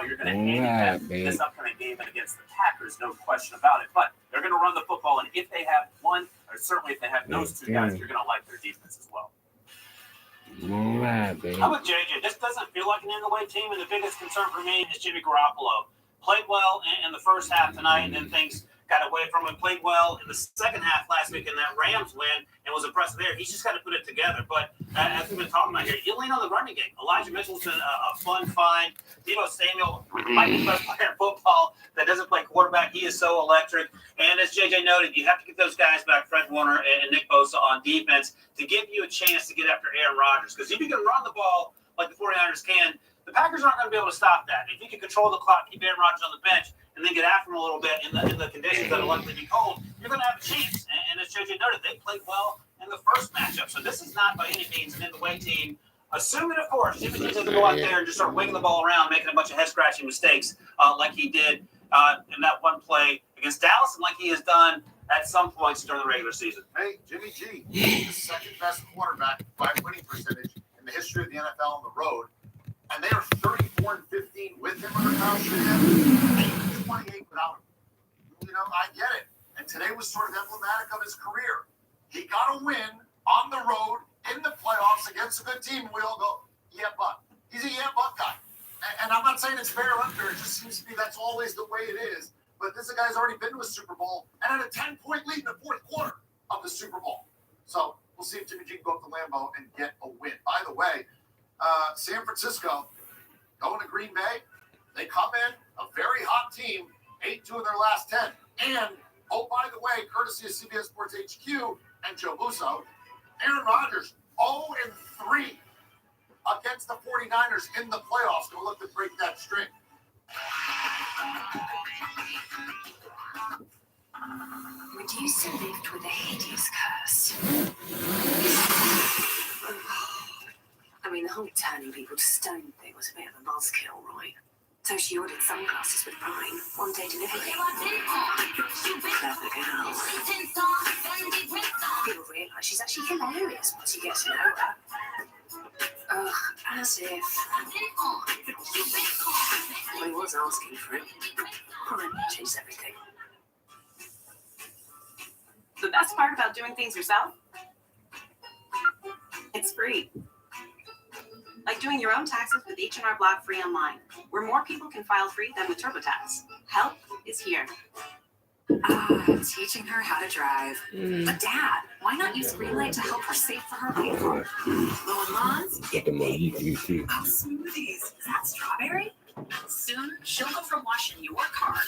you're going to handicap this upcoming game against the Packers, no question about it. But they're going to run the football, and if they have one, or certainly if they have those two guys, you're going to like their defense as well. I'm with JJ. This doesn't feel like an in-the-way team, and the biggest concern for me is Jimmy Garoppolo. Played well in the first half tonight, and then things got away from him. Played well in the second half last week in that Rams win and was impressive there. He's just got to put it together. But as we've been talking about here, you lean on the running game. Elijah Mitchell's been a fun find. Deebo Samuel might be the best player in football that doesn't play quarterback. He is so electric. And as JJ noted, you have to get those guys back, Fred Warner and Nick Bosa, on defense to give you a chance to get after Aaron Rodgers. Because if you can run the ball like the 49ers can, the Packers aren't going to be able to stop that. If you can control the clock, keep Aaron Rodgers on the bench, and then get after him a little bit in the conditions that are likely to be cold, you're going to have a chance. And as JJ noted, they played well in the first matchup. So this is not by any means an in-the-way team. Assuming, of course, Jimmy G doesn't go out there and just start winging the ball around, making a bunch of head-scratching mistakes like he did in that one play against Dallas and like he has done at some points during the regular season. Hey, Jimmy G, he's the second-best quarterback by winning percentage in the history of the NFL on the road. And they are 34-15 with him under Kyle Shanahan, 28 without him. You know, I get it. And today was sort of emblematic of his career. He got a win on the road in the playoffs against a good team. We all go, yeah, but. He's a yeah, but guy. And I'm not saying it's fair or unfair. It just seems to be that's always the way it is. But this guy's already been to a Super Bowl and had a 10-point lead in the fourth quarter of the Super Bowl. So we'll see if Jimmy G can go up to Lambeau and get a win. By the way, San Francisco going to Green Bay. They come in a very hot team, 8-2 in their last 10. And, oh, by the way, courtesy of CBS Sports HQ and Joe Busso, Aaron Rodgers 0-3 against the 49ers in the playoffs. Go look to break that streak. Medusa lived with a hideous curse. I mean, the whole turning people to stone thing was a bit of a buzzkill, right? So she ordered sunglasses with Prime, one-day delivery. Clever girl. People realise she's actually hilarious once you get to know her. Ugh, as if. Well, he was asking for it. Prime changed everything. The best part about doing things yourself? It's free. Like doing your own taxes with H&R Block free online, where more people can file free than with TurboTax. Help is here. Teaching her how to drive. But Dad, why not use Greenlight to help her save for her vehicle? Mowing lawns? Getting smoothies. Is that strawberry? Soon, she'll go from washing your car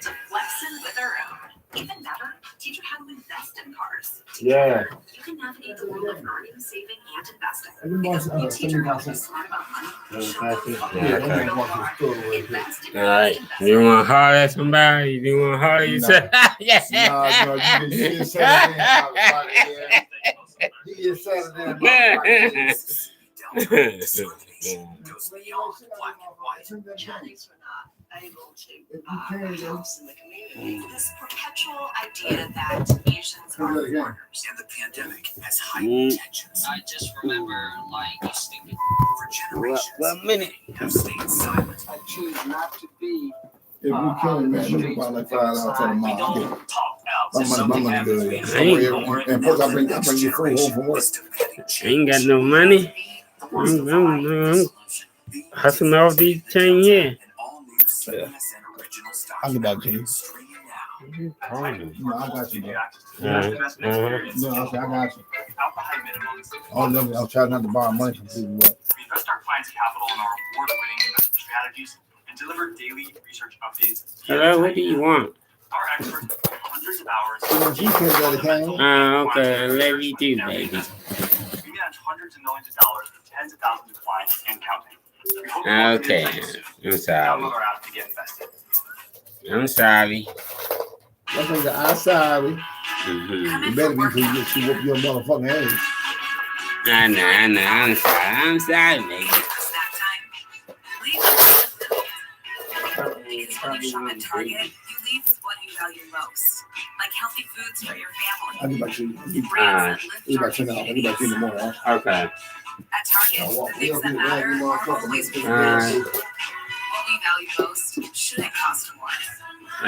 to flexing with her own. Even better, teach her how to invest in cars. Yeah. You can navigate the world of earning, saving, and investing. Because when you teach her how to be smart about money, she'll All right. You want to holler at somebody? You want to holler at yourself? Yes. No, you just said it. He is Saturday. Chinese were not able to house in the community. This perpetual idea that Asians are foreigners. And the pandemic has heightened tensions. I just remember, like, stinking For generations, One minute. have stayed silent. I choose not to be. If we kill him, man, we about like $5 for the We mom. don't talk out. My money good. And plus, I bring your food home from work. I ain't got no money. I'm hustling off these chain here. Yeah. I'll get back to you. No, I got you, bro. No, I got you. Oh, no, I'm trying not to borrow money from people. But We invest our clients' capital in our award-winning investment strategies and deliver daily research updates. Hello, what do you want? Our experts put hundreds of hours. G Pay got it, Kane. Okay, let me do, baby. We manage hundreds of millions of dollars for tens of thousands of clients and counting. We hope Okay, I'm sorry. download our app to get invested. I'm sorry. That's like the outside. Mm-hmm. You better be because you whoop your motherfucking ass. I know. I'm sorry, baby. Because when you shop at Target, you leave with what you value most, like healthy foods for your I'll family. get back to you. Brands that I'll lift get back our to you now. I'll get back to you in the morning. Huh? Okay. At Target, the things that matter are always what we Alright. value. What we value most shouldn't cost more.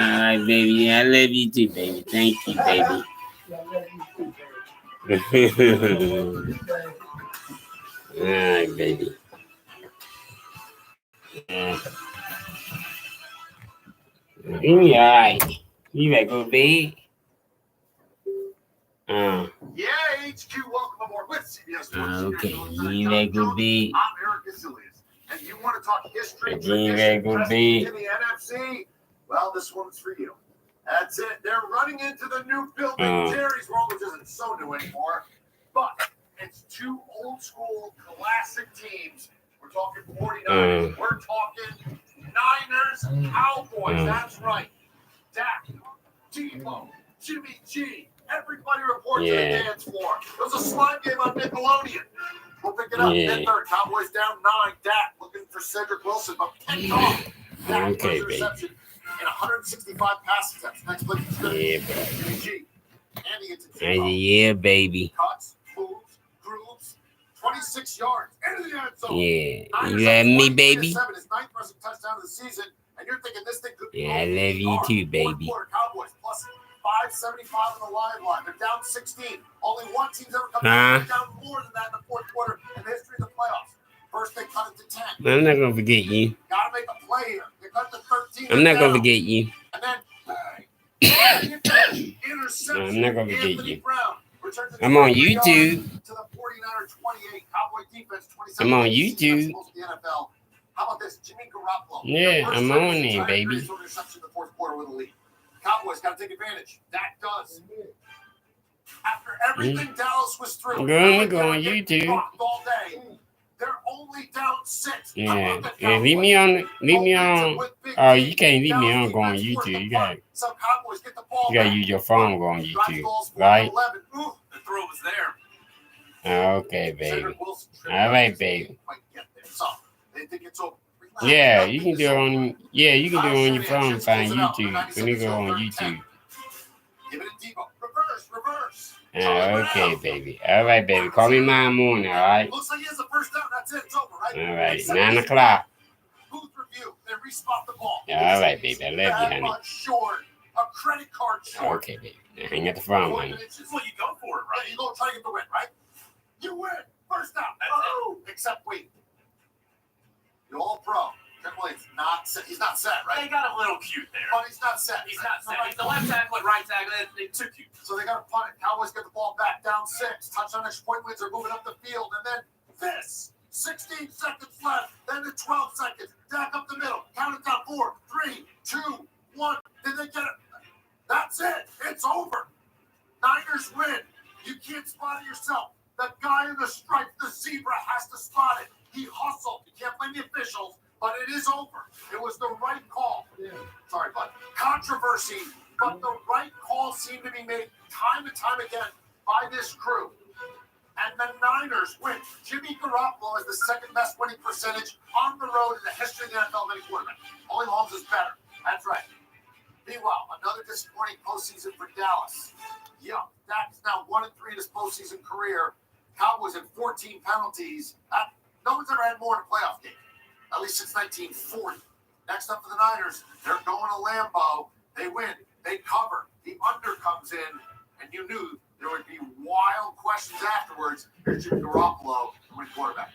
All right, baby. I love you too, baby. Thank you, baby. All right, baby. You all right? You better go to bed. Yeah, HQ, welcome aboard with CBS Sports. Okay, you better go to bed. I'm Eric Gazilius, and you want to talk history, You tradition, better go to wrestling bed. in the NFC? Well, this one's for you. That's it. They're running into the new building, Jerry's World, which isn't so new anymore, but it's two old school classic teams. We're talking 49ers. We're talking Niners, Cowboys. That's right. Dak, Tebow, Jimmy G. Everybody reports to the dance floor. It was a slime game on Nickelodeon. We'll pick it up. Fifth third. Cowboys down 9. Dak looking for Cedric Wilson, but picked off. Dak Okay, throws baby. reception in 165 pass attempts. Next play. Yeah, bro. Jimmy G. Handing it to I said, Tebow. yeah, baby. Cuts, moves, grooves, 26 yards into the end zone. Yeah. Niners You up love me, 14-7, baby? his 9th rushing touchdown of the season, and you're thinking this thing could be Yeah, I over. love you too, baby. Fourth quarter, Cowboys plus 575 on the line. They're down 16. Only one team's ever come down more than that in the fourth quarter in the history of the playoffs. First, they cut it to 10. I'm not going to forget you. Gotta make a play here. They cut it to 13. I'm not going to down. forget you. And then, interception. I'm not gonna forget Anthony you. Brown returns it I'm on 23 yards YouTube. to the 49er 28. Cowboy defense 27. I'm on YouTube. The NFL. How about this? Jimmy Garoppolo. Yeah, First I'm time on he's there, tried to baby. create some interception in the fourth quarter with a lead. Cowboys got to take advantage. Dak does. After everything Dallas was through, I'm going to go they're on getting YouTube. rocked all day. They're only down 6. How Yeah. about the Yeah, leave me Cowboys? on. Leave me Momentum on. with Big Oh, D. you can't leave me Dallas on. Go on defense worth YouTube. the You got. punt. Some Cowboys get the ball You got to back. use your phone. Go on Drive YouTube. balls for Right? 11. Ooh, The throw was there. Okay, baby. Cedric Wilson tripped All up. right, He baby. didn't quite get there. So, they think it's over. Relax. Yeah, Nothing you can is do it over. on. Yeah, you can do it on your phone. Find YouTube. When you go on YouTube. Give it to Debo. Reverse. Okay, baby. All right, baby. Call me tomorrow morning. All right. Looks like he has a first down. That's it. It's over, right? All right. Except 9 this o'clock. Booth review. They respot the ball. All right, baby. I love you, That honey. much short. A credit card short. Okay, baby. Now hang up the phone, 40 honey. inches. Well, you go for it, Right, right? you go try to get the win, right? You win. First down. That's Oh, except wait. You're all pro. Triple H's not set. He's not set, They right? got a little cute there. But he's not set. He's right? not set. Right. He's the left tackle and right tackle. They too cute. So they got to punt it. Cowboys get the ball back down 6. Touchdown extra point wins are moving up the field. And then this. 16 seconds left. Then to 12 seconds. Dak up the middle. Count it down. 4, 3, 2, 1. Did they get it? That's it. It's over. Niners win. You can't spot it yourself. That guy in the stripe, the zebra, has to spot it. He hustled. You can't blame the officials, but it is over. It was the right call. Sorry, bud. Controversy, but the right call seemed to be made time and time again by this crew. And the Niners win. Jimmy Garoppolo has the second best winning percentage on the road in the history of the NFL of any quarterback. Only Mahomes is better. That's right. Meanwhile, another disappointing postseason for Dallas. Yeah, Dak's now 1-3 in his postseason career. Cowboys had 14 penalties. No one's ever had more in a playoff game, at least since 1940. Next up for the Niners, they're going to Lambeau. They win. They cover. The under comes in, and you knew there would be wild questions afterwards. Here's Jimmy Garoppolo, the winning quarterback.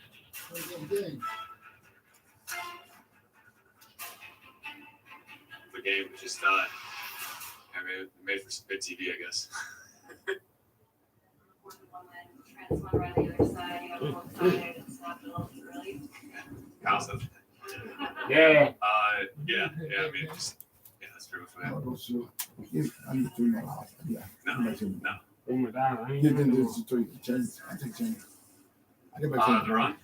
The game was just, made for some good TV, I guess. Kyle said, Yeah. yeah, I mean, just, yeah, that's pretty much what happened. I need to know. Yeah. No. Oh my God. I ain't Yeah, know. then there's three. Change. I take change. I get my change. The run,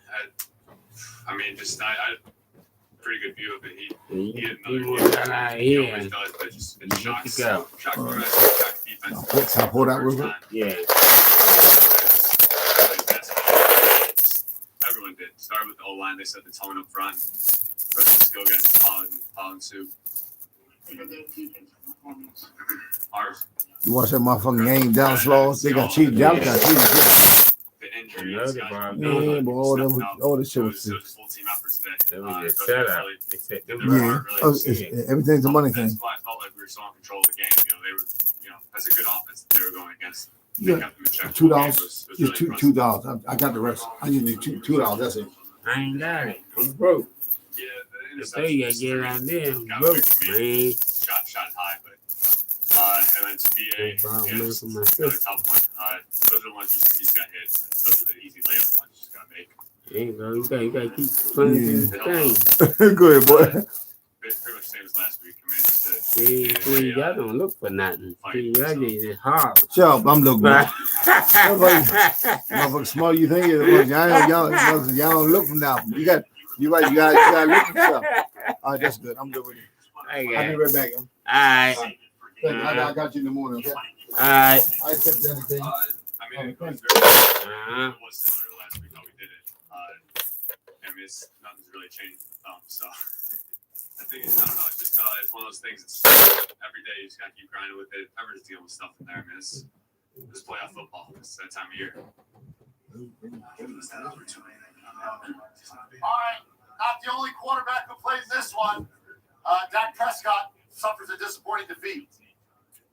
I mean, just, I had a pretty good view of it. He had another You one. got out He here. always does, but just, Good it's shocks. to go. Shock All right. defense. I'll pull that with it. Yeah. Everyone did. Started with the O-line. They set the tone up front. Rest of the go against Paul and Sue. Ours. You watch that motherfucking game, Dallas lost. They got cheated. Dallas got cheated. The injury. Another ball. Yeah, but all this shit was sick. Full team effort today. That was a setup. They set them Yeah, everything's a money thing. That's why I felt like we were still in control of the game. They were, that's a good offense that they were going against. Yeah, $2. Just $2. I got the rest. I just need $2. That's it. I ain't got it. I'm broke. Yeah, the So you gotta get out there. I'm got broke, away from man. me. Shot high, but and then to be a For another myself. tough one. Those are the ones he's got hit. Those are the easy layup ones he's got to make. There you go. You gotta keep playing the thing. Go ahead, boy. Pretty much same as last week. I mean, just See, y'all don't look for nothing. See, y'all just hard. Shut up, I'm looking. Motherfucker, small you think it was. Y'all don't look for nothing. You're right. You got to look for stuff. All right, that's good. I'm good with you. I'll be right back. All right. I got you in the morning. Okay. All right. I accept anything. I mean, it was similar to last week how we did it. I mean, nothing's really changed with the thumb, so I think I don't know. It's just it's one of those things. It's every day you just gotta keep grinding with it. Everyone's dealing with stuff in there. I mean, it's playoff football. It's that time of year. All right, not the only quarterback who plays this one. Dak Prescott suffers a disappointing defeat.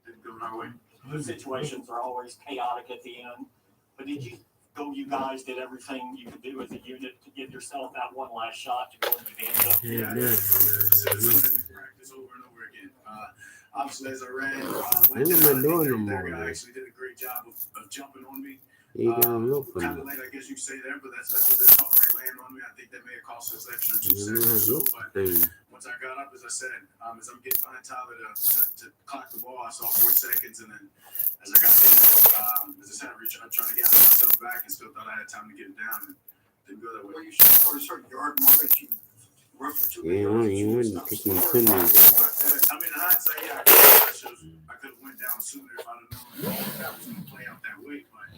Didn't go our way. Those situations are always chaotic at the end. But you guys did everything you could do as a unit to give yourself that one last shot to go into the end zone. Yeah. Practice over and over again. Obviously, as I ran, What am I doing no more, man? actually did a great job of jumping on me. You don't look for Kind of me. late, I guess you say there, but that's what they thought they landed on me. I think that may have cost us extra 2 seconds or so. But once I got up, as I said, as I'm getting behind Tyler to clock the ball, I saw 4 seconds, and then as I got hit, as I said, I'm trying to gather myself back and still thought I had time to get it down. And didn't go that way. Well, you should score a certain yard mark that you run for 2 Yeah, you wouldn't pick my pennies. I mean, in hindsight, yeah, I could have went down sooner if I'd have known that was going to play out that way. But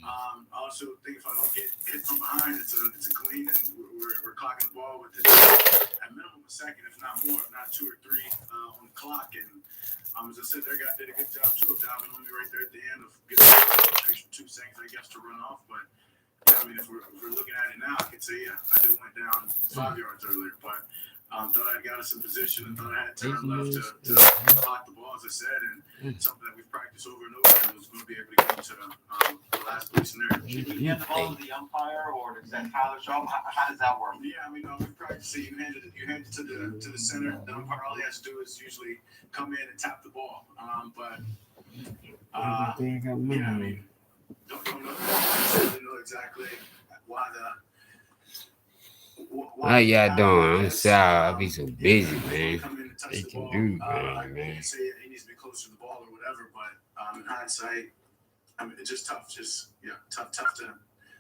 I also think if I don't get hit from behind, it's a clean, and we're clocking the ball with at minimum a second, if not more, if not 2 or 3 on the clock. And as I said, their guy did a good job too of diving on me right there at the end of getting an extra 2 seconds, I guess, to run off. But yeah, I mean, if we're looking at it now, I could say, yeah, I could have went down 5 yards earlier, but thought I got us in position and thought I had time left to clock the ball, as I said, and something that we've practiced over and over and was going to be able to get to the last place in there. Did you hand the ball to the umpire, or does that Tyler show him? How does that work? Yeah, I mean, we practice it. You hand it to the center. The umpire, all he has to do is usually come in and tap the ball. Yeah, I mean, don't know exactly why How y'all doing? I'm sorry. I'll be so busy, man. They can do, man. Say he needs to be closer to the ball or whatever, but in hindsight, I mean, it's just tough.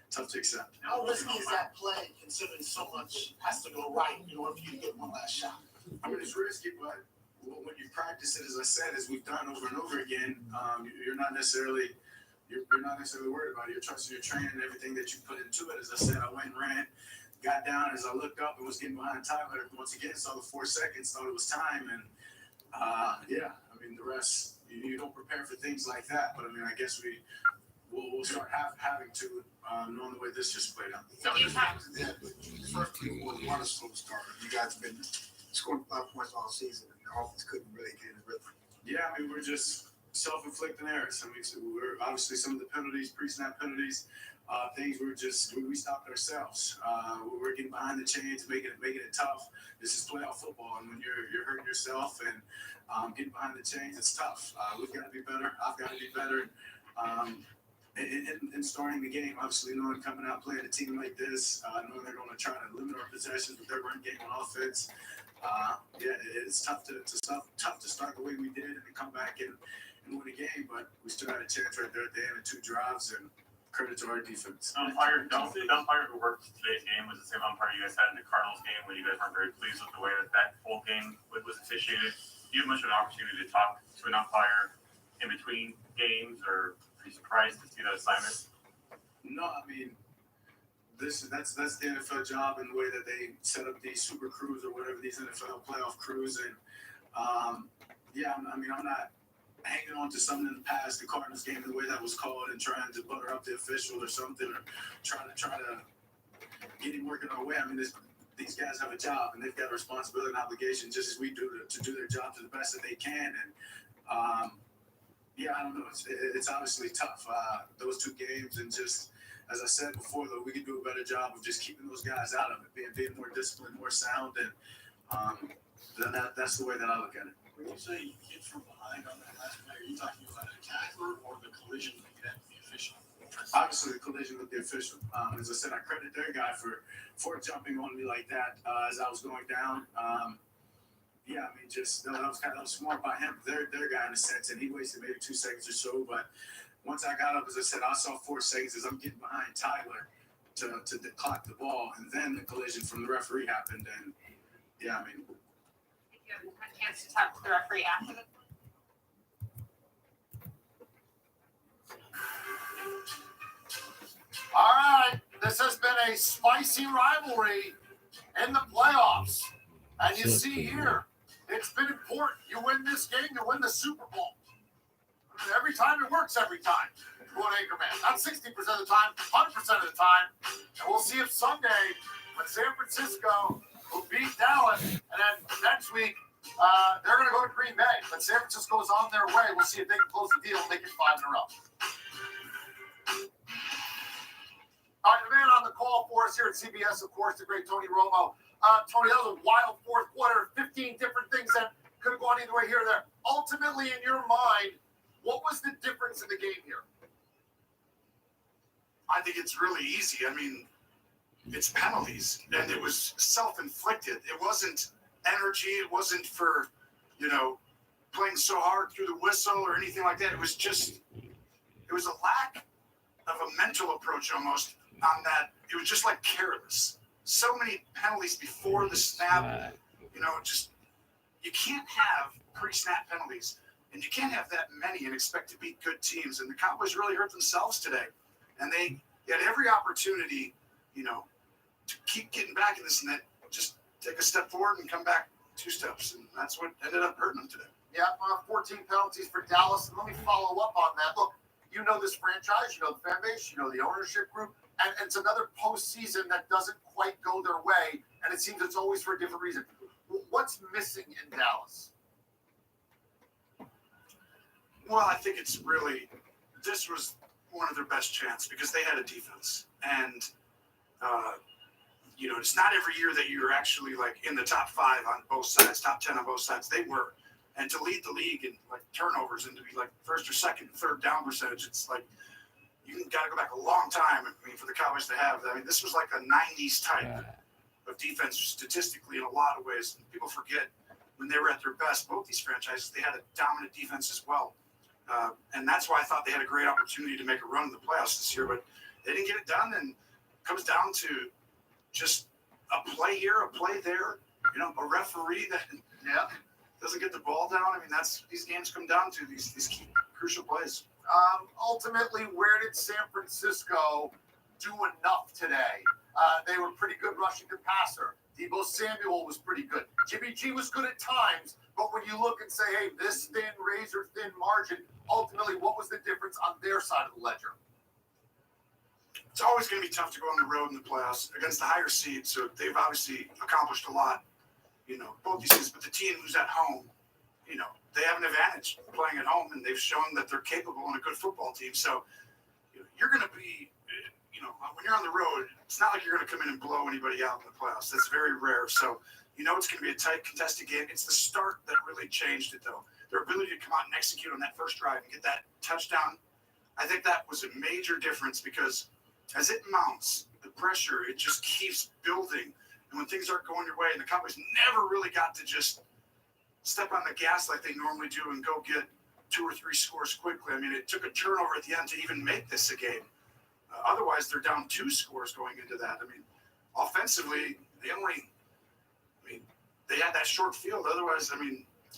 Tough to accept. How risky is that play, considering so much has to go right in order for you to get one last shot? I mean, it's risky, but when you practice it, as I said, as we've done over and over again, you're not necessarily worried about it. You're trusting your training and everything that you put into it. As I said, I went and ran, got down. As I looked up and was getting behind Tyler, once again saw the 4 seconds, thought it was time, and yeah, I mean, the rest. You don't prepare for things like that, but I mean, I guess we'll start having to knowing the way this just played out. First people want a slow start. You guys have been scoring 5 points all season, and the offense couldn't really get in rhythm. Yeah, I mean, we're just self-inflicting errors. I mean, so we're obviously some of the penalties, pre-snap penalties, things we stopped ourselves. We're getting behind the chains, making it tough. This is playoff football, and when you're hurting yourself and getting behind the chains, it's tough. We've got to be better. I've got to be better. In starting the game, obviously knowing coming out playing a team like this, knowing they're going to try to limit our possessions with their run game on offense. Yeah, it's tough to start the way we did and then come back and win a game, but we still had a chance right there at the end of 2 drives, and credit to our defense. The umpire who worked today's game was the same umpire you guys had in the Cardinals game when you guys weren't very pleased with the way that full game was officiated. Do you have much of an opportunity to talk to an umpire in between games, or are you surprised to see that assignment? No, I mean, that's the NFL job and the way that they set up these super crews or whatever, these NFL playoff crews. And yeah, I mean, I'm not hanging on to something in the past, the Cardinals game, the way that was called, and trying to butter up the official or something, or trying to get him working our way. I mean, these guys have a job, and they've got a responsibility and obligation, just as we do, to do their job to the best that they can. And yeah, I don't know. It's obviously tough, those two games, and just as I said before, though, we could do a better job of just keeping those guys out of it, being more disciplined, more sound, and that's the way that I look at it. When you say hit from behind on that last play, are you talking about a tackler or the collision that you had with the official? Obviously, the collision with the official. As I said, I credit their guy for jumping on me like that as I was going down. Yeah, I mean, just that was smart by him. Their guy in a sense, and he wasted maybe 2 seconds or so. But once I got up, as I said, I saw 4 seconds as I'm getting behind Tyler to clock the ball, and then the collision from the referee happened. And yeah, I mean. You haven't had a chance to talk to the referee after the All right, this has been a spicy rivalry in the playoffs. And you see here, it's been important. You win this game, you win the Super Bowl. I mean, every time it works, every time. Going Anchorman. Not 60% of the time, 100% of the time. And we'll see if Sunday, when San Francisco will beat Dallas, and then next week, they're going to go to Green Bay. But San Francisco is on their way. We'll see if they can close the deal and make it 5 in a row. All right, the man on the call for us here at CBS, of course, the great Tony Romo. Tony, that was a wild fourth quarter, 15 different things that could have gone either way here or there. Ultimately, in your mind, what was the difference in the game here? I think it's really easy. I mean, it's penalties, and it was self-inflicted. It wasn't energy. It wasn't for, playing so hard through the whistle or anything like that. It was a lack of a mental approach almost on that. It was just like careless. So many penalties before the snap, you can't have pre-snap penalties, and you can't have that many and expect to beat good teams. And the Cowboys really hurt themselves today, and they had every opportunity, to keep getting back in this and that, just take a step forward and come back 2 steps, and that's what ended up hurting them today. Yeah, 14 penalties for Dallas. And let me follow up on that. Look, you know this franchise, you know the fan base, you know the ownership group, and it's another postseason that doesn't quite go their way, and it seems it's always for a different reason. What's missing in Dallas? Well, I think this was one of their best chances because they had a defense, and it's not every year that you're actually like in the top 5 on both sides, top 10 on both sides. They were, and to lead the league in like turnovers and to be like first or second, third down percentage, it's like you got to go back a long time. I mean, for the Cowboys to have that. I mean, this was like a 90s type of defense statistically in a lot of ways. People forget when they were at their best, both these franchises, they had a dominant defense as well. And that's why I thought they had a great opportunity to make a run in the playoffs this year, but they didn't get it done. And it comes down to just a play here, a play there, a referee that doesn't get the ball down. I mean, that's these games come down to these key crucial plays. Ultimately, where did San Francisco do enough today? They were pretty good rushing the passer. Deebo Samuel was pretty good. Jimmy G was good at times, but when you look and say, hey, this thin, razor-thin margin, ultimately, what was the difference on their side of the ledger? It's always going to be tough to go on the road in the playoffs against the higher seeds, so they've obviously accomplished a lot, both these seasons. But the team who's at home, they have an advantage playing at home, and they've shown that they're capable and a good football team. So you're going to be, when you're on the road, it's not like you're going to come in and blow anybody out in the playoffs. That's very rare. So it's going to be a tight, contested game. It's the start that really changed it, though. Their ability to come out and execute on that first drive and get that touchdown, I think that was a major difference because as it mounts, the pressure, it just keeps building. And when things aren't going your way, and the Cowboys never really got to just step on the gas like they normally do and go get 2 or 3 scores quickly. I mean, it took a turnover at the end to even make this a game. Otherwise, they're down 2 scores going into that. I mean, offensively, they had that short field. Otherwise,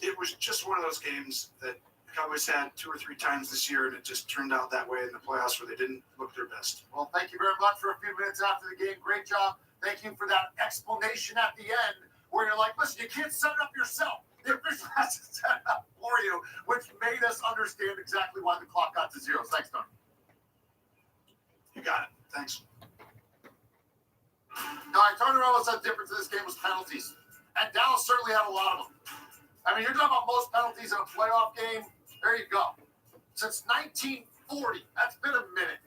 it was just one of those games that the Cowboys had 2 or 3 times this year, and it just turned out that way in the playoffs where they didn't look their best. Well, thank you very much for a few minutes after the game. Great job. Thank you for that explanation at the end where you're like, listen, you can't set it up yourself. The official has to set up for you, which made us understand exactly why the clock got to zeros. Thanks, Tony. You got it. Thanks. All right, Tony Romo said the difference in this game was penalties. And Dallas certainly had a lot of them. I mean, you're talking about most penalties in a playoff game. There you go. Since 1940, that's been a minute.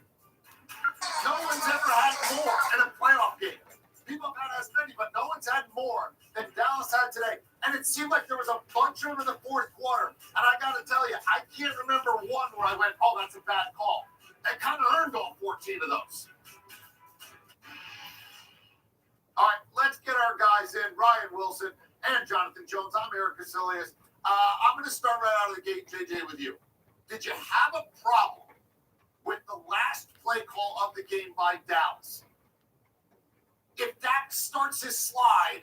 No one's ever had more in a playoff game. People have had as many, but no one's had more than Dallas had today. And it seemed like there was a bunch of them in the fourth quarter. And I got to tell you, I can't remember one where I went, oh, that's a bad call. I kind of earned all 14 of those. All right, let's get our guys in. Ryan Wilson and Jonathan Jones. I'm Eric Casillas. I'm going to start right out of the gate, JJ, with you. Did you have a problem with the last play call of the game by Dallas? If Dak starts his slide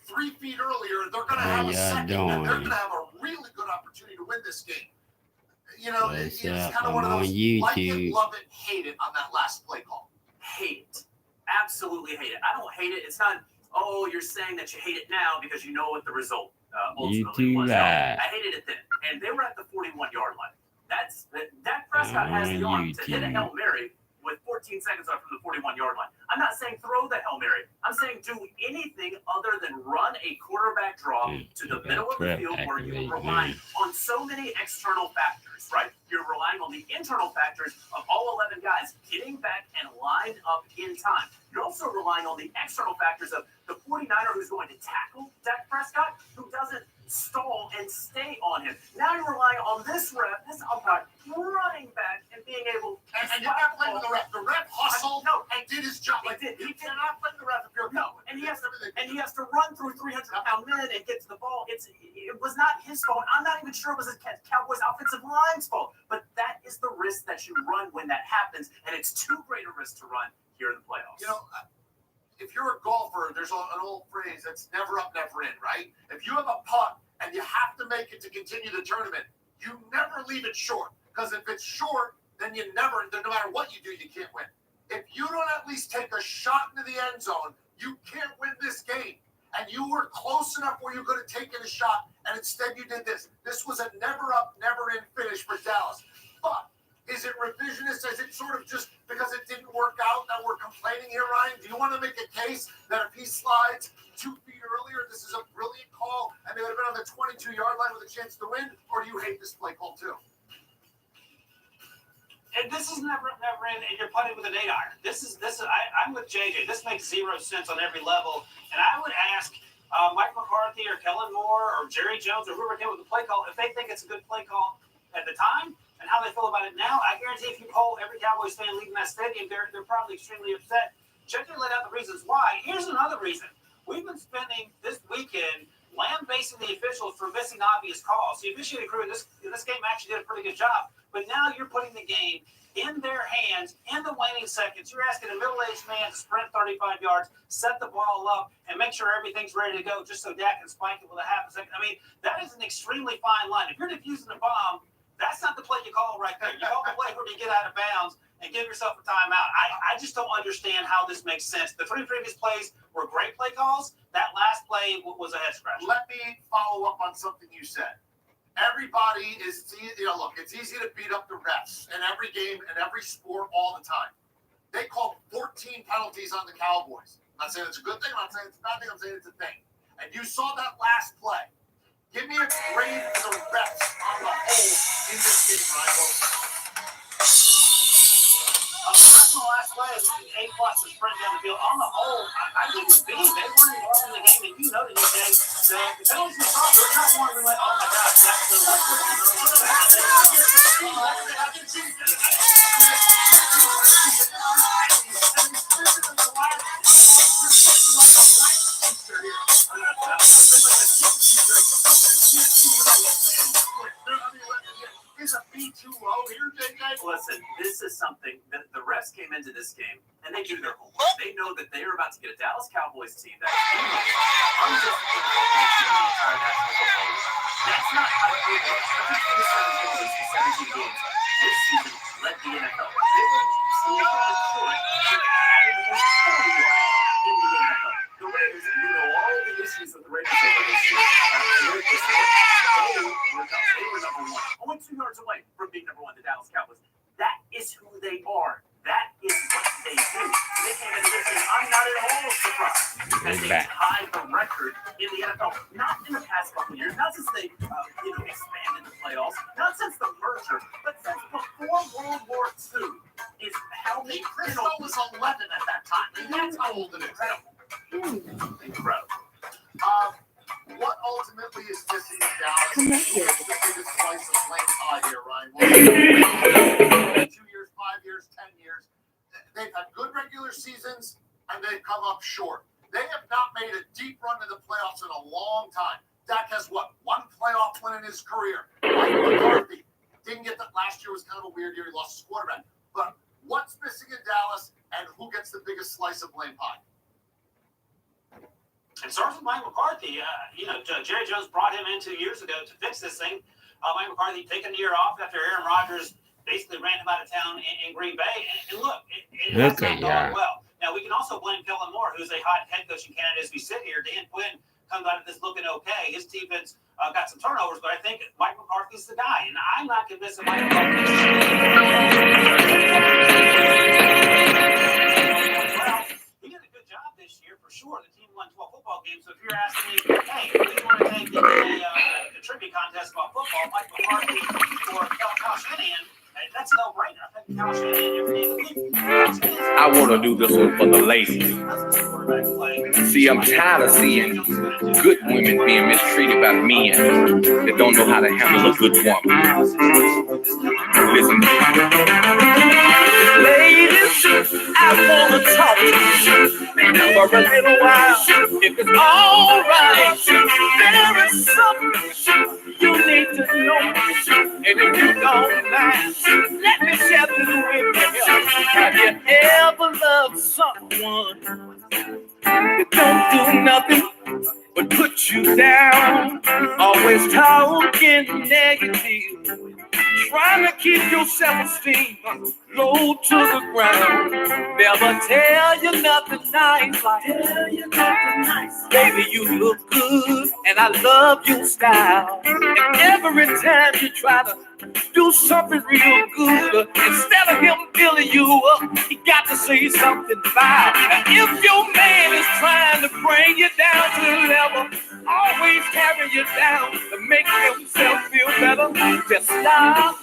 3 feet earlier, they're going to have a second, and they're going to have a really good opportunity to win this game. You know, it's kind of one of those like it, love it, hate it on that last play call. Hate it. Absolutely hate it. I don't hate it. It's not, oh, you're saying that you hate it now because you know what the result ultimately was. No, I hated it then. And they were at the 41-yard line. Dak Prescott has the arm to hit a Hail Mary with 14 seconds left from the 41-yard line. I'm not saying throw the Hail Mary. I'm saying do anything other than run a quarterback draw to the middle of the field where you're relying on so many external factors, right? You're relying on the internal factors of all 11 guys getting back and lined up in time. You're also relying on the external factors of the 49er who's going to tackle Dak Prescott, who doesn't stall and stay on him. Now you're relying on this umpire running back and being able to and you're not playing with the ref. The ref hustled and did his job. He did. He cannot play the ref if you're and he has to run through 300-pound men and get to the ball. It was not his fault. I'm not even sure it was the Cowboys' offensive line's fault. But that is the risk that you run when that happens, and it's too great a risk to run here in the playoffs. You know, if you're a golfer, there's an old phrase that's never up, never in, right? If you have a putt and you have to make it to continue the tournament, you never leave it short. Because if it's short, then you never, no matter what you do, you can't win. If you don't at least take a shot into the end zone, you can't win this game. And you were close enough where you could have taken a shot, and instead you did this. This was a never up, never in finish for Dallas. But is it revisionist? Is it sort of just because it didn't work out that we're complaining here, Ryan? Do you want to make a case that if he slides 2 feet earlier, this is a brilliant call, and they would have been on the 22-yard line with a chance to win? Or do you hate this play call too? And this is never in, and you're putting with an 8-iron. I'm with JJ. This makes zero sense on every level. And I would ask Mike McCarthy or Kellen Moore or Jerry Jones or whoever came with the play call if they think it's a good play call at the time and how they feel about it now. I guarantee if you poll every Cowboys fan leaving that stadium, they're probably extremely upset. JJ laid out the reasons why. Here's another reason. We've been spending this weekend lambasting the officials for missing obvious calls. The officiating crew in this game actually did a pretty good job. But now you're putting the game in their hands in the waning seconds. You're asking a middle-aged man to sprint 35 yards, set the ball up, and make sure everything's ready to go just so Dak can spike it with a half a second. I mean, that is an extremely fine line. If you're defusing a bomb, that's not the play you call right there. You call the play where you get out of bounds and give yourself a timeout. I just don't understand how this makes sense. The 3 previous plays were great play calls. That last play was a head-scratcher. Let me follow up on something you said. Everybody is, look, it's easy to beat up the refs in every game and every sport all the time. They called 14 penalties on the Cowboys. I'm not saying it's a good thing. I'm not saying it's a bad thing. I'm saying it's a thing. And you saw that last play. Give me a grade for the refs on the whole in this game, Ryan. The last play is A+ to sprint down the field. On the whole, I think it's B. They weren't involved in the game, and you know that the penalties we saw, they're not one we went, oh my gosh, that's the Is a B too low here, JJ? Listen, this is something that the refs came into this game and they do their homework. They know that they are about to get a Dallas Cowboys team that is undisciplined football team in the entire National Football League. That's not how it works. Every 27 games this season led the NFL. They were truly short to add the most in the NFL. The Raiders, you know all the issues that the Raiders over this year. tied the record in the NFL. Not in the past couple of years, not since they expanded the playoffs, not since the merger, but since before World War II. Is how many Chris Paul was 11 at that time. And that's how old it is. Incredible. What ultimately is missing in Dallas? What's the biggest slice of lane pie here, Ryan? 2 years, 5 years, 10 years. They've had good regular seasons, and they've come up short. They have not made a deep run to the playoffs in a long time. Dak has, one playoff win in his career. Mike McCarthy didn't get that. Last year was kind of a weird year. He lost his quarterback. But what's missing in Dallas, and who gets the biggest slice of lane pie? It starts with Mike McCarthy. Jerry Jones brought him in 2 years ago to fix this thing. Mike McCarthy taking a year off after Aaron Rodgers basically ran him out of town in Green Bay. And look, it has not gone well. Now, we can also blame Kellen Moore, who's a hot head coaching candidate as we sit here. Dan Quinn comes out of this looking okay. His defense got some turnovers, but I think Mike McCarthy's the guy. And I'm not convinced that Mike McCarthy's he did a good job this year for sure. The team won 12 football games. So if you're asking me, hey, who do you want to take in the trivia contest about football, Mike McCarthy or Kyle Shanahan? That's a no-brainer. I think Kyle Shanahan every day of the week. I want to do this one for the ladies. See, I'm tired of seeing good women being mistreated by men that don't know how to handle a good woman. Listen. Ladies, I want to talk to you for a little while. If it's all right, there is something you need to know. And if you don't mind, let me share this with you. Have you ever loved someone that don't do nothing but put you down? Always talking negative, trying to keep your self-esteem low to the ground. Never tell you nothing nice, like baby, you look good and I love your style. And every time you try to do something real good, instead of him filling you up, he got to say something foul. And if your man is trying to bring you down to the level, always carry you down to make himself feel better, just stop.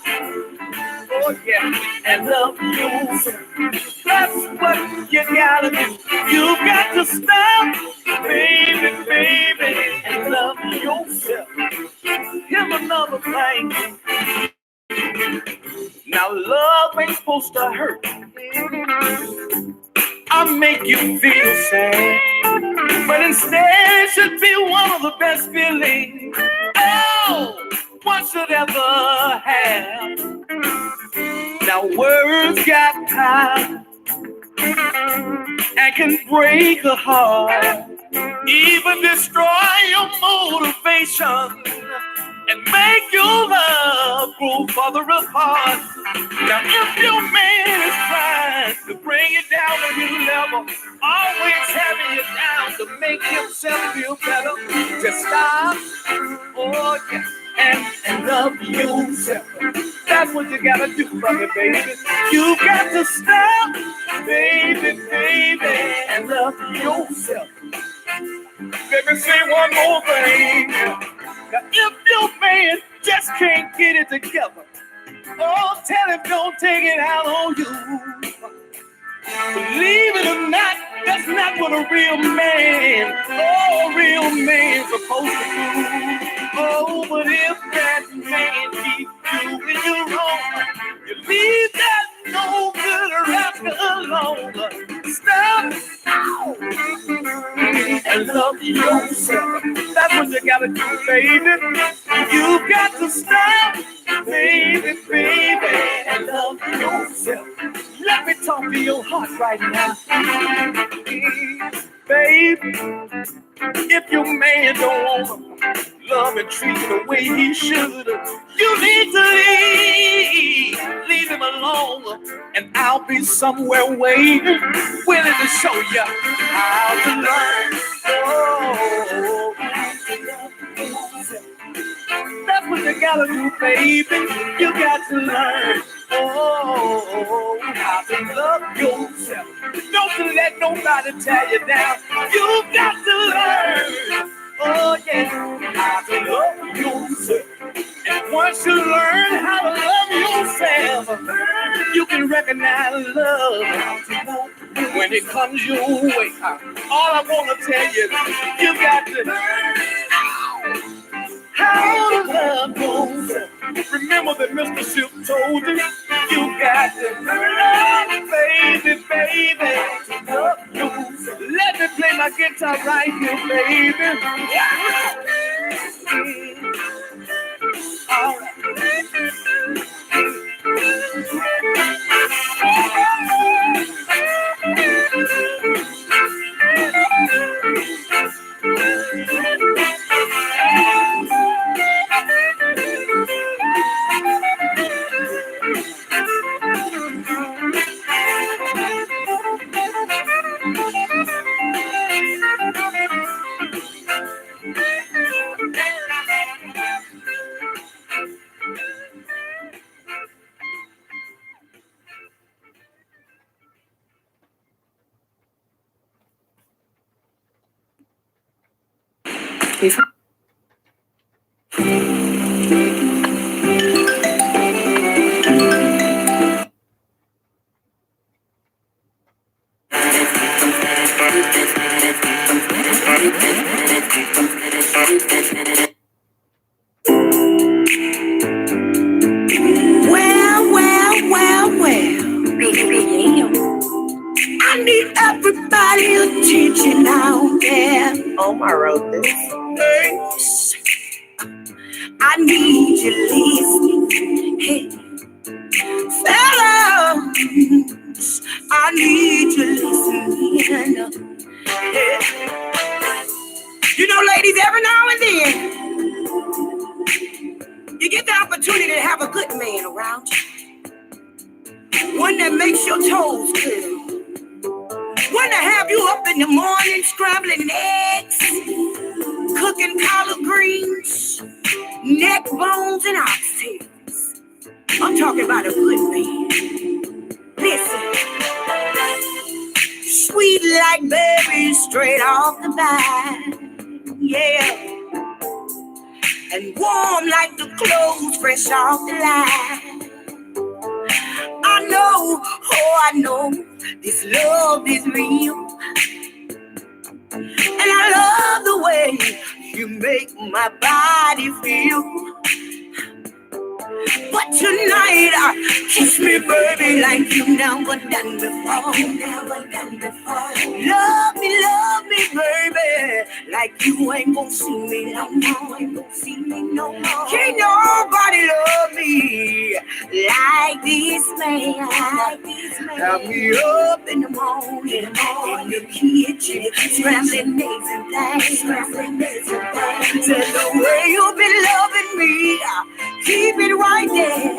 Oh yeah, and love you. That's what you gotta do. You got to stop, baby, and love yourself. Here's another thing. Now love ain't supposed to hurt. I'll make you feel sad, but instead it should be one of the best feelings one should ever have. Now words got power and can break a heart, even destroy your motivation and make your love grow further apart. Now if your man is trying to bring you down to his level, always having you down to make himself feel better, just stop, oh yeah, and love yourself. That's what you gotta do for me, baby. You got to stop, baby, and love yourself. Baby, say one more thing. Now, if your man just can't get it together, oh, tell him don't take it out on you. Believe it or not, that's not what a real man, supposed to do. Oh, but if that man keeps doing you wrong, you leave that no good rascal alone. Stop and love yourself. That's what you gotta do, baby. You got to stop, baby, and love yourself. Let me talk to your heart right now. Baby, if your man don't want to love and treat you the way he should, you need to leave him alone, and I'll be somewhere waiting, willing to show you how to learn. Oh, that's what you gotta do, baby. You got to learn Oh, how to love yourself. Don't let nobody tear you down. You got to learn. Oh yeah, how to love yourself. And once you learn how to love yourself, you can recognize love when it comes your way. All I want to tell you, you got to learn how to love yourself. Remember that Mr. Ship told you, you got to learn, baby, baby. Love yourself. Let me play my guitar right here, baby. All right. I need everybody attention out there. Oh, I wrote this. I need you listening. Hey, fellas, I need you listening. Hey. You know, ladies, every now and then, you get the opportunity to have a good man around you. One that makes your toes clear. One to have you up in the morning scrambling eggs, cooking collard greens, neck bones, and oxtails. I'm talking about a good man. Listen. Sweet like berries straight off the vine. Yeah. And warm like the clothes fresh off the line. I know, oh I know, this love is real. And I love the way you make my body feel. But tonight, kiss me, baby, like you never done before. Love me, baby, like you ain't gonna see me no more. Can't nobody love me like this man. Have me up in the morning, in the kitchen, scrambling eggs and things. Just the way you've been loving me, keep it right there.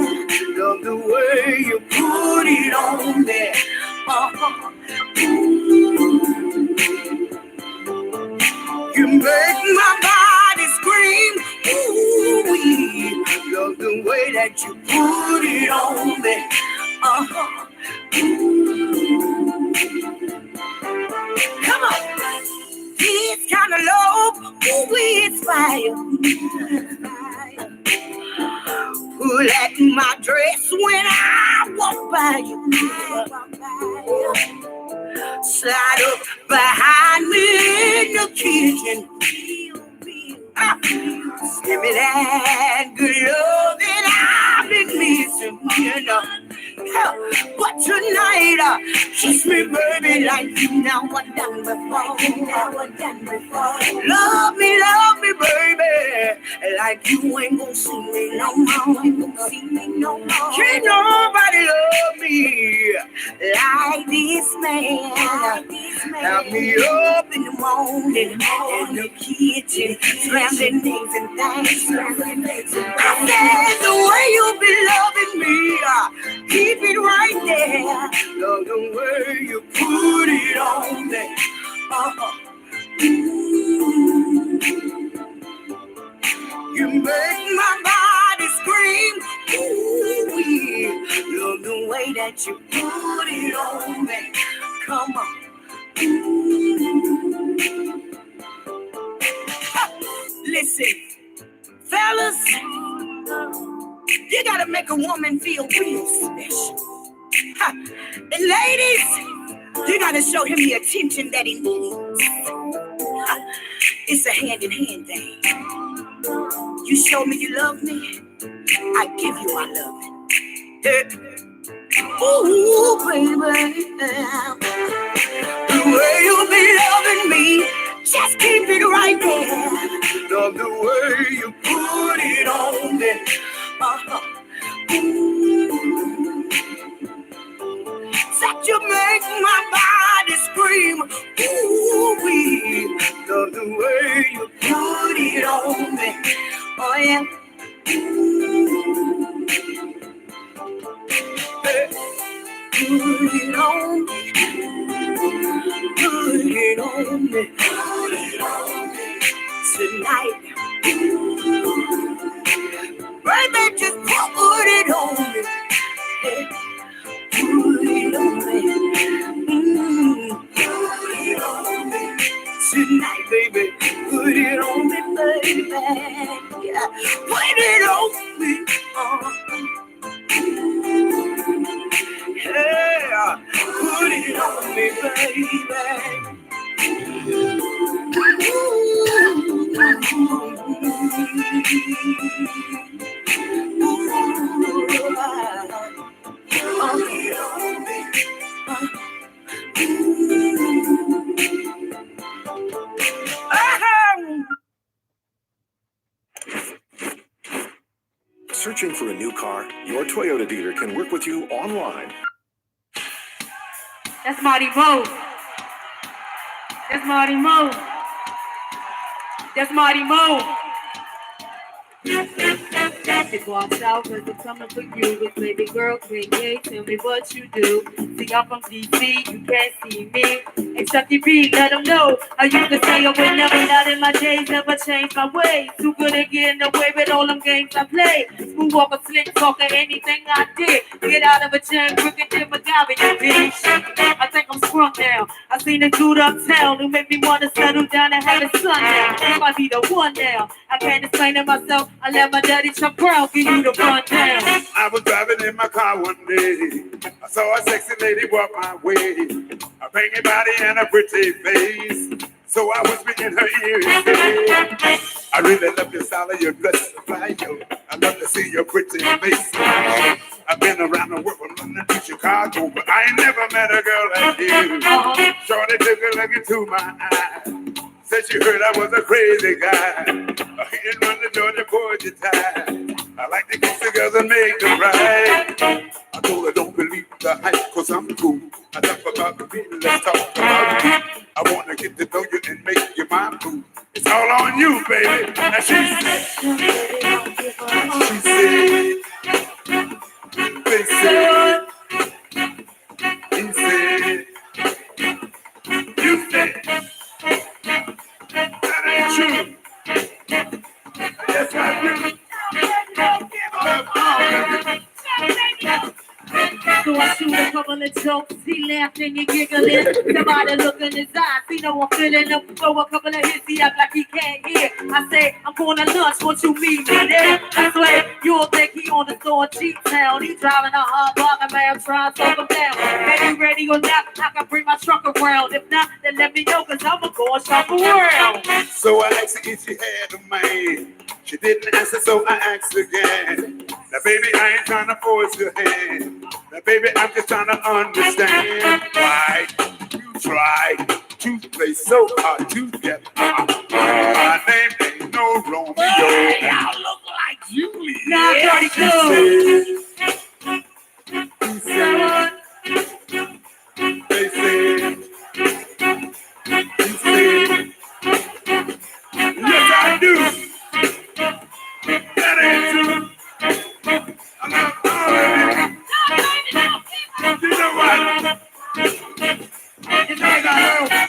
Love the way you put it on there. You make my body scream. Ooh-wee. Love the way that you put it on there. Come on. This kind of love, ooh-wee, it's fire. Pull at my dress when I walk by you. Slide up behind me in the kitchen. Give me that good love that I've been missing, you know. But tonight, kiss me, baby, like you never done before. Love me, baby, like you ain't gonna see me no more. Can't nobody love me like this man. Have me up in the morning in the kitchen, scrambling eggs and things. I said the way you been loving me, keep it right there. Love the way you put it on there. You make my body scream. Ooh-wee. Love the way that you put it on me. Come on. Listen, fellas, you gotta make a woman feel real special. And ladies, you gotta show him the attention that he needs. It's a hand-in-hand thing. You show me you love me, I give you my love. Ooh, baby, the way you be loving me, just keep it right there. Love the way you put it on me. That you make my body scream. Ooh-wee. Love the way you put it on me. Oh yeah. Put it on me. Put it on me. Put it on me. Tonight. Baby, just put it on me. Put it on me. Put it on me. Tonight, baby. Put it on me, baby. Yeah. Put it on me. Yeah. Put it on me, baby. Searching for a new car? Your Toyota dealer can work with you online. That's Marty Moe. That's Marty Moe. That's Marty Moe. It walks out cause I'm coming for you. With baby girl, Kanye, tell me what you do. See, I'm from DC, you can't see me. Except you be, let them know. How you can say I would never, not in my days, never change my ways. Too good at getting away with all them games I play. Smooth walker, slick talker, anything I did. Get out of a jam, crooked than MacGyver, you bitch. I think I'm sprung now. I seen a dude uptown who made me want to settle down and have a son now. He might be the one now. I can't explain it myself. I let my daddy Chuck Brown give you the rundown. I was driving in my car one day. I saw a sexy lady walk my way. A banging body and a pretty face. So I whispered in her ear and said, I really love the style of your dress, fly yo. I love to see your pretty face. I've been around the world from London to Chicago, but I ain't never met a girl like you. Shorty took a look into my eyes. Said she heard I was a crazy guy. I didn't run the Georgia Georgia tie. I like to kiss the girls and make them right. I told her don't believe the hype, cause I'm cool. I talk about the people, let's talk about you. I wanna get to know you and make you my boo. It's all on you, baby. And she said, they said, he said, you said, that ain't true. Yes, I do. So I shoot a couple of jokes, he laughing and giggling. Somebody look in his eyes, he know I'm feeling him. Throw a couple of hits, he act like he can't hear. I say, I'm going to lunch, won't you meet me there? I swear, you don't think he on the store in Cheap-Town. He driving a hard bargain, man, trying to slow him down. Maybe ready or not, I can bring my truck around. If not, then let me know, cause I'ma go and shop around. So I asked her if she had a man. She didn't answer, so I asked again. Now, baby, I ain't trying to force your hand. Now, baby, I'm just trying to understand why you try to play so hard to get my name ain't no Romeo. Hey, I look like Julie. Nah, pretty He said, they said, he said, yes, I do. That ain't true. I'm not already. You know what?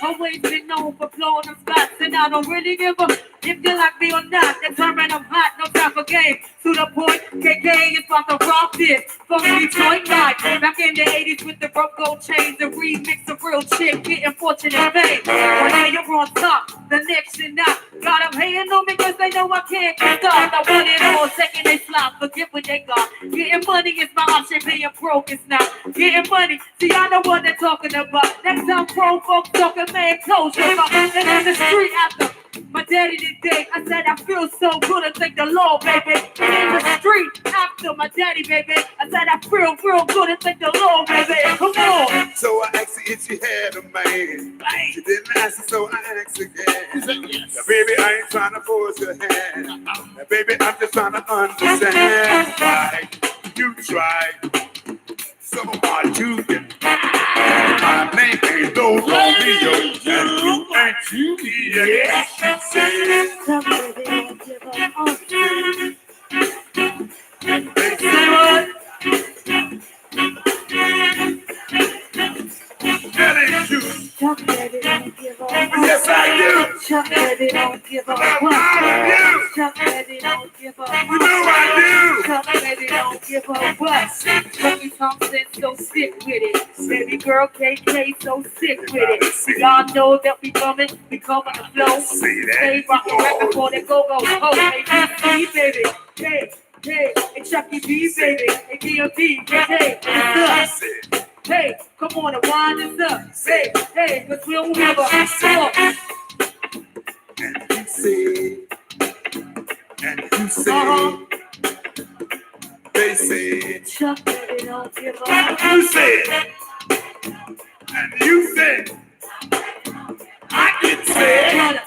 Always been known for blowing them spots, and I don't really give a if you like me or not. Determined I'm hot, no doubt. have a game. To the point, KK is about to rock this. From Detroit life, back in the 80s with the broke gold chains and remix of real chick getting fortunate fame. Well, now you're on top, the next you're not. Got them hating on me because they know I can't stop. I want it all, second they slop, forget what they got. Getting money is my option, being broke is not. Getting money, see I know what they're talking about. Next time pro folks talking, man, close your mouth. And in the street after my daddy today, I said I feel so good and thank the Lord, baby. And in the street after my daddy, baby, I said I feel real good and thank the Lord, baby. Come on. So I asked her if she had a man. She didn't answer, so I asked again. Now, baby, I ain't trying to force your hand. Now, baby, I'm just trying to understand why you tried so hard to get my name ain't no Romeo, and you ain't you, yeah. Say what? That ain't you. Chuck Daddy don't give a Yes, I do. Chuck Daddy don't give a I'm proud of you. Chuck Daddy don't give a You know I do. Chuck Daddy don't give a what? Lucky Thompson so sick with it. Baby girl KK so sick with it. Y'all know that we coming the flow. Stay rock the record for the go-go. Oh, hey, baby. Hey, hey, and Chucky B, baby. And D.O.D. Hey, what's up? Hey, come on and wind us up. Hey, hey, cause we don't have a And you say, they say, Chuck Daddy don't give a you said, and you said, I didn't say it.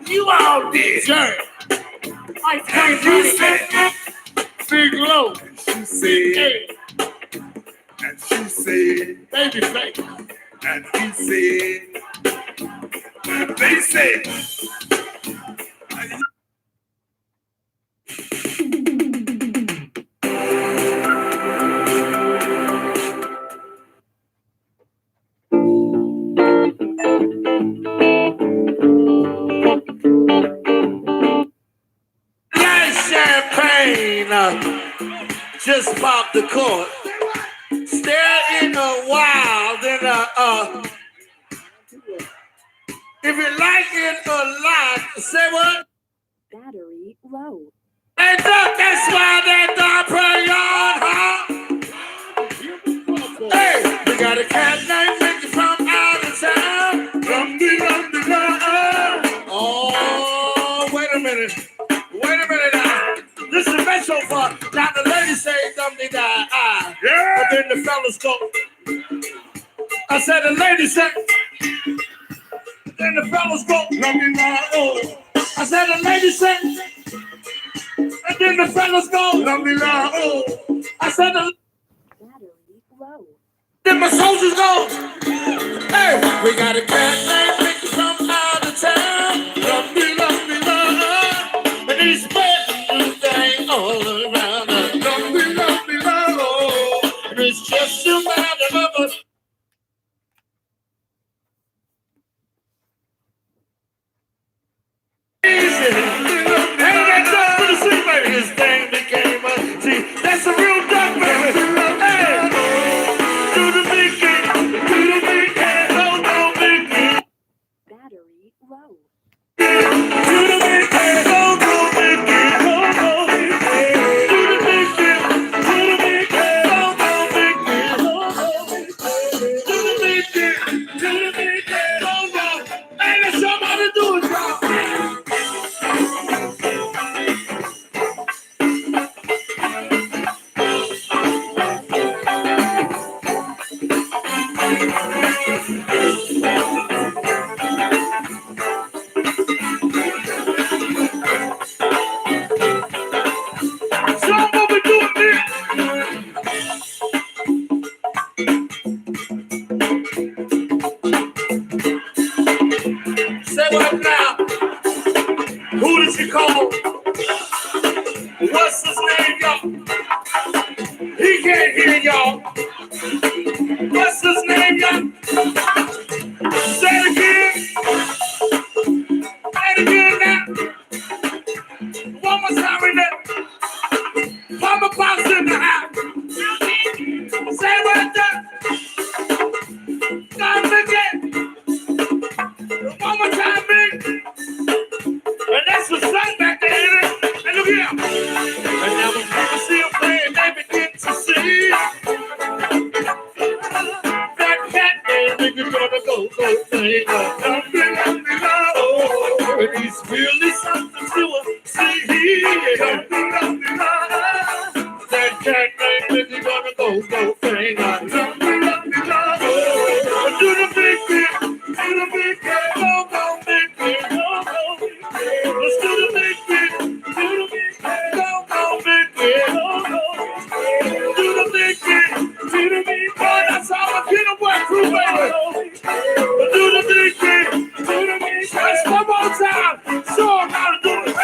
You all did. Sure. And you said, big low. And she said, and she said, baby face. And he said, and they said, Nice champagne, just popped the cork. Stare in a while, then if you like it a lot, say what? Battery low. And that's why that dog pray on, huh? Hey, we got a cat named Mickey from out of town. From the love. Oh, wait a minute now. This is Metro Fun. Now the ladies say something that yeah. But then the fellas go. I said the ladies say. Then the fellas go. Oh. I said the ladies say. And then the fellas go. Oh. I said the. Battery low. Then my soldiers go. Hey, we got a cat named Mickey from out of town. Love me, love. And he's spreading new thing all around us. Love me, love. And it's just a matter of us. Easy. Ain't that tough for the sea, baby? This thing became a see. That's a real duck, baby. Hey, do the big thing, no big thing. Battery low. Do the big thing, no big thing, no big thing. Do the big thing, no big thing. don't do nothing love. That can't make me gonna go thing. Don't do nothing love. Do the big bit, do the big bit, go big bit, go big bit. Let's do the big bit, do the big bit, go big bit, do the big bit, do the big bit. That's how I get a black crew, baby. Do the big bit, do the big bit. Let's one more time. Show 'em how to do it.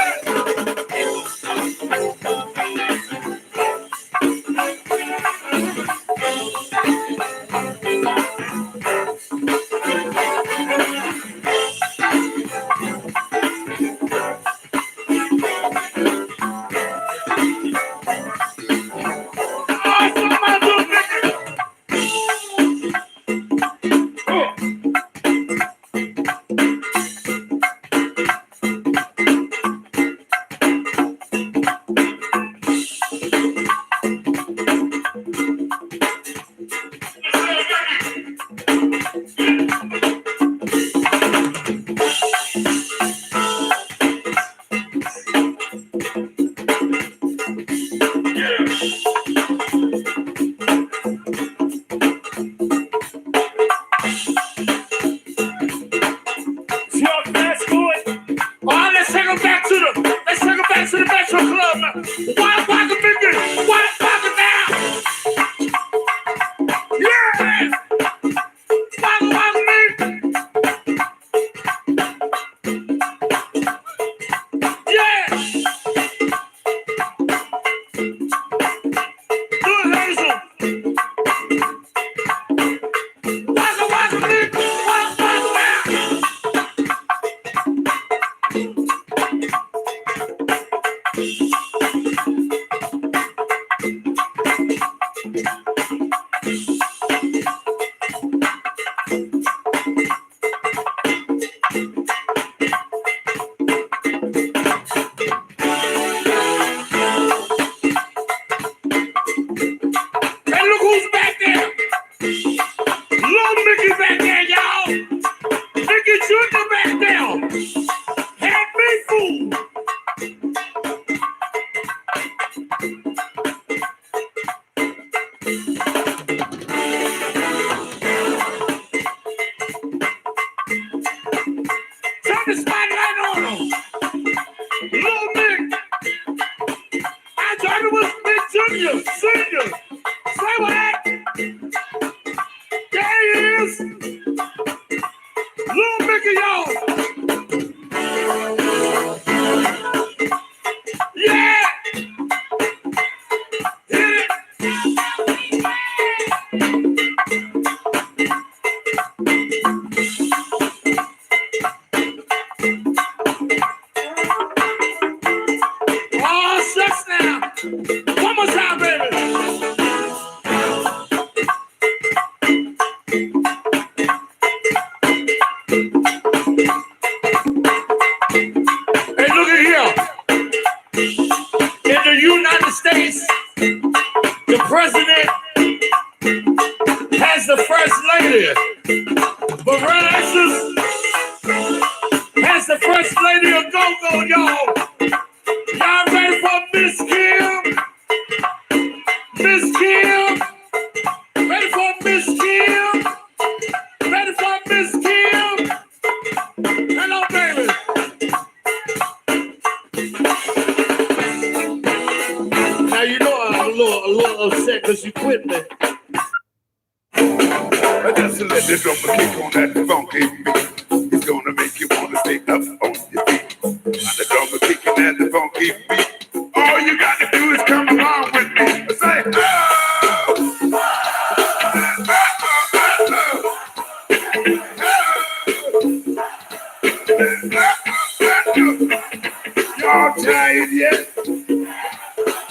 Y'all tired yet?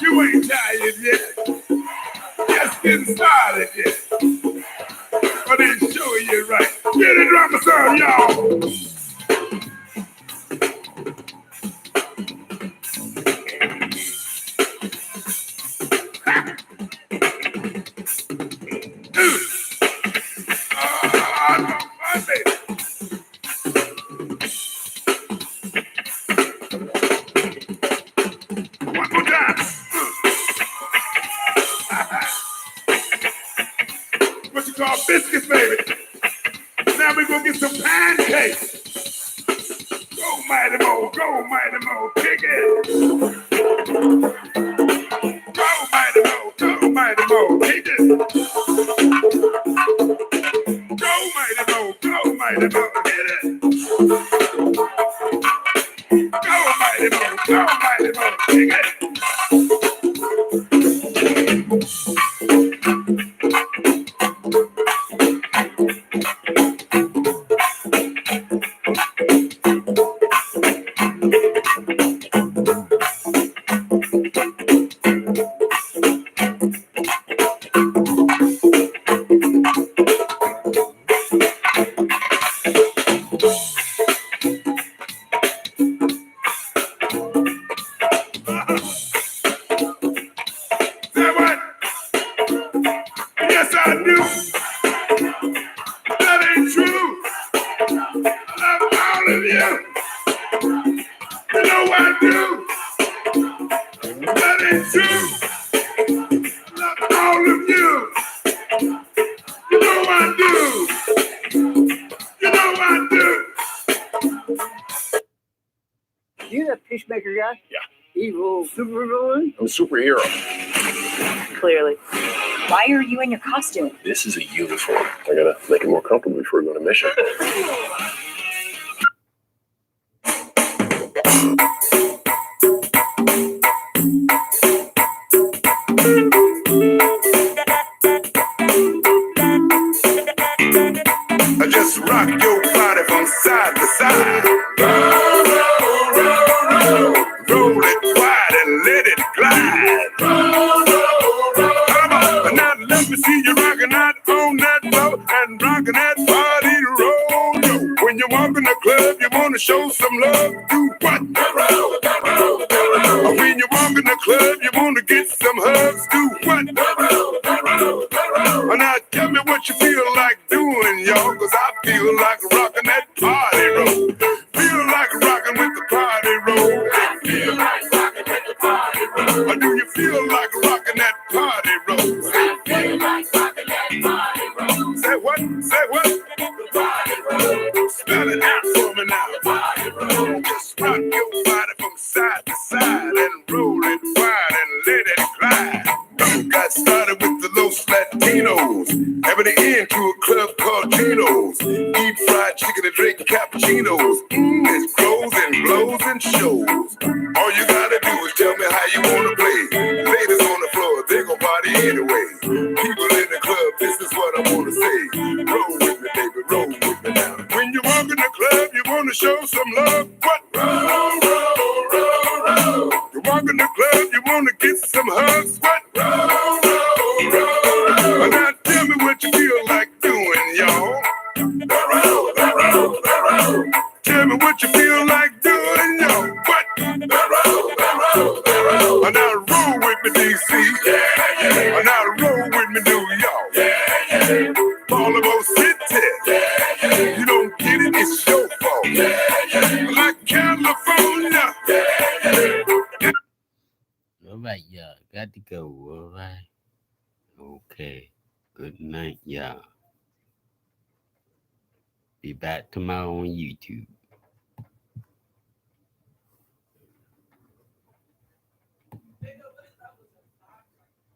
You ain't tired yet. Just getting started yet. But it's showing you right. Get the drummer sound, y'all. down. What you call biscuits, baby. Now we gonna get some pancakes. Go Mighty Mo, kick it. Go Mighty Mo, kick it. Go Mighty Mo, hit it. Go Mighty Mo, kick it. Yes, I do. That ain't true. I love all of you. You know I do. That ain't true. I love all of you. You know I do. You know I do. You that Peacemaker guy? Yeah. Evil supervillain? I'm a superhero. Clearly. Why are you in your costume? This is a uniform. I gotta make it more comfortable before we go on a mission. I just rock your body from side to side. Roll, roll, roll, roll. Roll it wide and let it glide. Roll, roll, roll. Come on, now let me see you rocking out on that floor and rocking that body roll. Yo, when you walk in the club, you wanna show some love. Do what? Roll, roll, roll. When you walk in the club, you wanna get some hugs. Do what? Roll, roll, roll. Now tell me what you feel like doing, y'all, cause I feel like rocking that party roll. Feel like rocking with the party roll. I feel like rocking with the party roll. Or do you feel like rocking that party roll? I feel like rocking that party roll. Say what? Say what? The party roll. Spell it out for me now. The party roll. Just rock your body from side to side and roll it wide and let it glide. Got started with the Los Latinos, having an end to a club called Gino's. Eat fried chicken and drink cappuccinos. It grows and blows and shows. All you gotta do is tell me how you wanna play. Ladies on the floor, they gon' party anyway. People in the club, this is what I wanna say. Roll with me, baby, roll with me now. When you walk in the club, you wanna show some love. What? Roll, roll, roll, roll. You walk in the club, you wanna get some hugs. What? Roll, roll, roll. Now tell me what you feel like doing, y'all. Roll, roll, roll. Tell me what you feel like doing, y'all. What? Roll, roll, roll. Now roll with me, DC. Yeah, yeah. Now roll with me, New York. Yeah, yeah. Baltimore City. Yeah, yeah. You don't get it, it's your fault. Yeah, yeah. Like California. Yeah, yeah. All right, y'all. Got to go. All right. Okay. Good night, y'all. Be back tomorrow on YouTube.